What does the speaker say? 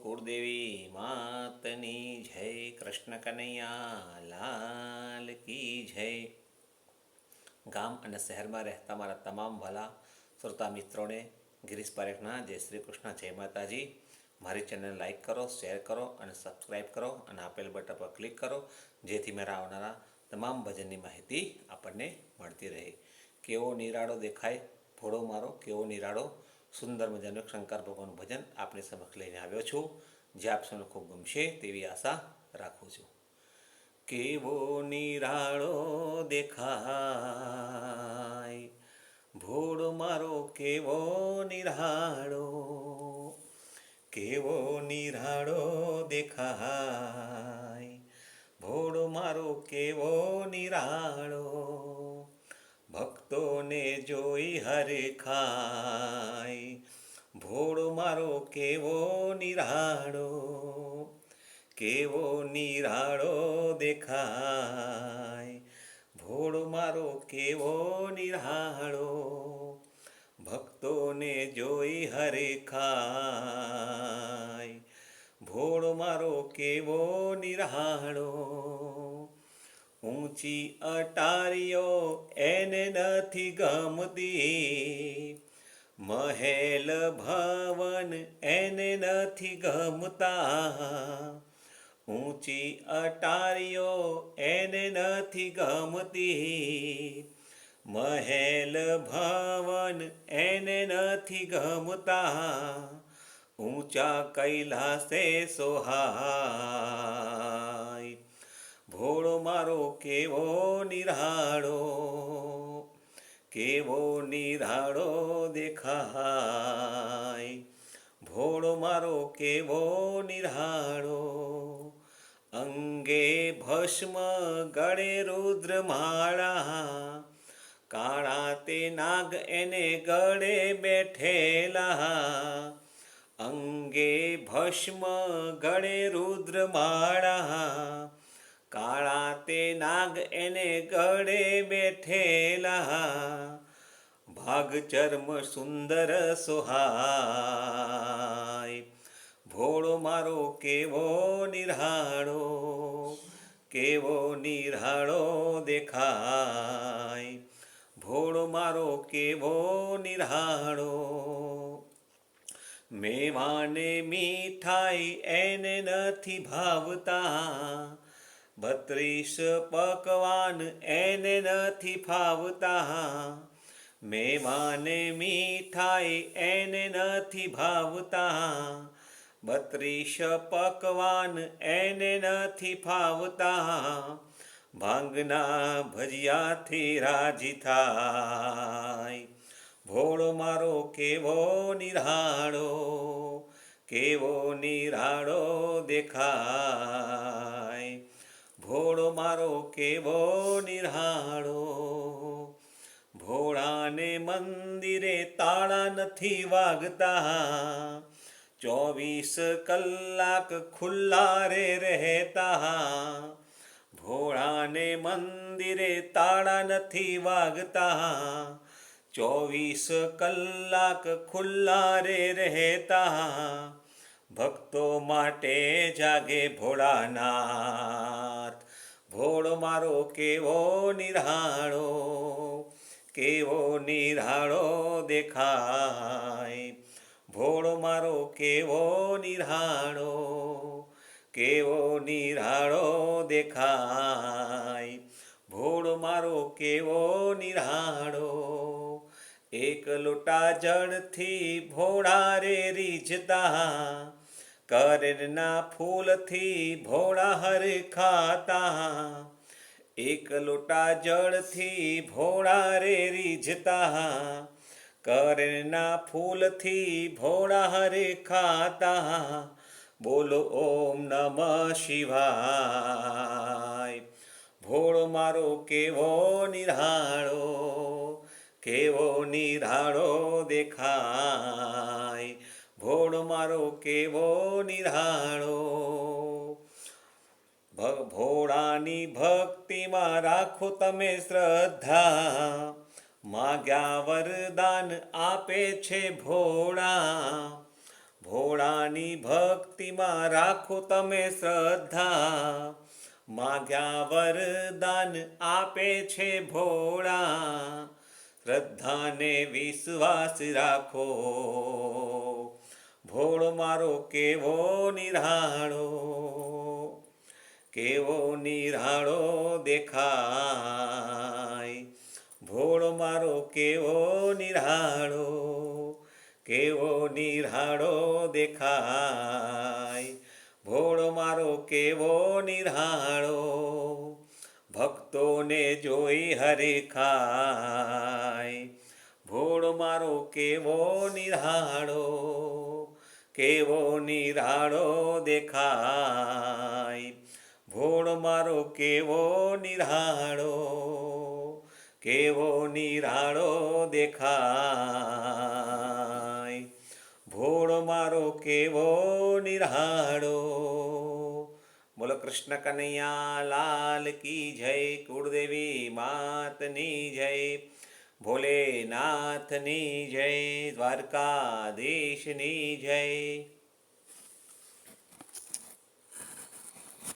કુળદેવી માતની જય. કૃષ્ણ કનૈયા લાલ કી જય. ગામ અને શહેરમાં રહેતા મારા તમામ વાલા શ્રોતા મિત્રોને ગિરીશ પારેખના જય શ્રી કૃષ્ણ, જય માતાજી. મારી ચેનલ લાઈક કરો, શેર કરો અને સબસ્ક્રાઈબ કરો અને આપેલ બટન પર ક્લિક કરો, જેથી મારા આવનારા તમામ ભજનની માહિતી આપણને મળતી રહે. કેવો નિરાળો દેખાય ભોળો મારો, કેવો નિરાળો સુંદર મજાનું શંકર ભગવાનનું ભજન આપની સમક્ષ લઈને આવ્યો છું, જે આપ સૌને ખૂબ ગમશે તેવી આશા રાખું છું. કેવો નિરાળો દેખાય ભોળો મારો, કેવો નિરાળો, કેવો નિરાળો દેખાય ભોળો મારો, કેવો નિરાળો, ભક્તોને જોઈ હરખાય ભોળો મારો, કેવો નિરાળો, કેવો નિરાળો દેખાય ભોળો મારો, કેવો નિરાળો, ભક્તોને જોઈ હરખાય ભોળો મારો, કેવો નિરાળો. ઊંચી અટારીઓ એને નથી ગમતી, મહેલ ભવન એને નથી ગમતા, ઊંચી અટારીઓ એને નથી ગમતી, મહેલ ભવન એને નથી ગમતા, ઊંચા કૈલાસે સોહાય ભોળો મારો, કેવો નિરાળો, કેવો નિરાળો દેખાય ભોળો મારો, કેવો નિરાળો. અંગે ભસ્મ ગળે રુદ્રમાળા, કાળા તે નાગ એને ગળે બેઠેલા, અંગે ભસ્મ ગળે રુદ્રમાળા, કાળા તે નાગ એને ગળે બેઠેલા, ભાગ ચર્મ સુંદર સોહાય ભોળો મારો, કેવો નિરાળો, કેવો નિરાળો દેખાય ભોળો મારો, કેવો નિરાળો. મેવાને મીઠાઈ એને નથી ભાવતા, 32 પકવાન એને નથી ફાવતા, મેવાને મીઠાઈ એને નથી ભાવતા, 32 પકવાન એને નથી ફાવતા, ભાંગના ભજીયાથી રાજી થાય ભોળો મારો, કેવો નિરાળો, કેવો નિરાળો દેખાય ભોળો મારો, કેવો નિરાળો. ભોળાને મંદિરે તાળા નથી વાગતા, 24 કલાક ખુલ્લા રે રહેતા, ભોળાને મંદિરે તાળા નથી વાગતા, 24 કલાક ખુલ્લા રે રહેતા, ભક્તો માટે જાગે ભોળાનાથ ભોળો મારો, કેવો નિરાળો, કેવો નિરાળો દેખાય ભોળો મારો, કેવો નિરાળો, કેવો નિરાળો દેખાય ભોળો મારો, કેવો નિરાળો. એક લોટા જળથી ભોળા રે રીઝતા, કરેણના ફૂલથી ભોળા હરખાતા, એક લોટા જળથી ભોળા રે રીઝતા, કરેણના ફૂલથી ભોળા હરખાતા, બોલો ઓમ નમઃ શિવાય ભોળો મારો, કેવો નિરાળો, કેવો નિરાળો દેખાય ભોળો મારો, કેવો નિરાળો. ભોળાની ભક્તિમાં રાખો તમે શ્રદ્ધા, માગ્યા વરદાન આપે છે ભોળા, ભોળાની ભક્તિમાં રાખો તમે શ્રદ્ધા, માગ્યા વરદાન આપે છે ભોળા, શ્રદ્ધાને વિશ્વાસ રાખો, ભોળો મારો કેવો નિરાળો, કેવો નિરાળો દેખાય, ભોળો મારો કેવો નિરાળો, કેવો નિરાળો દેખાય, ભોળો મારો કેવો નિરાળો, ભક્તોને જોઈ હરખાય, ભોળો મારો કેવો નિરાળો, કેવો નિરાળો દેખાય, ભોળો મારો કેવો નિરાળો, કેવો નિરાળો દેખાય, ભોળો મારો કેવો નિરાળો. બોલો કૃષ્ણ કનૈયા લાલ કી જય, કુળદેવી માતની જય, ભોલેનાથની જય, દ્વારકાધીશની જય.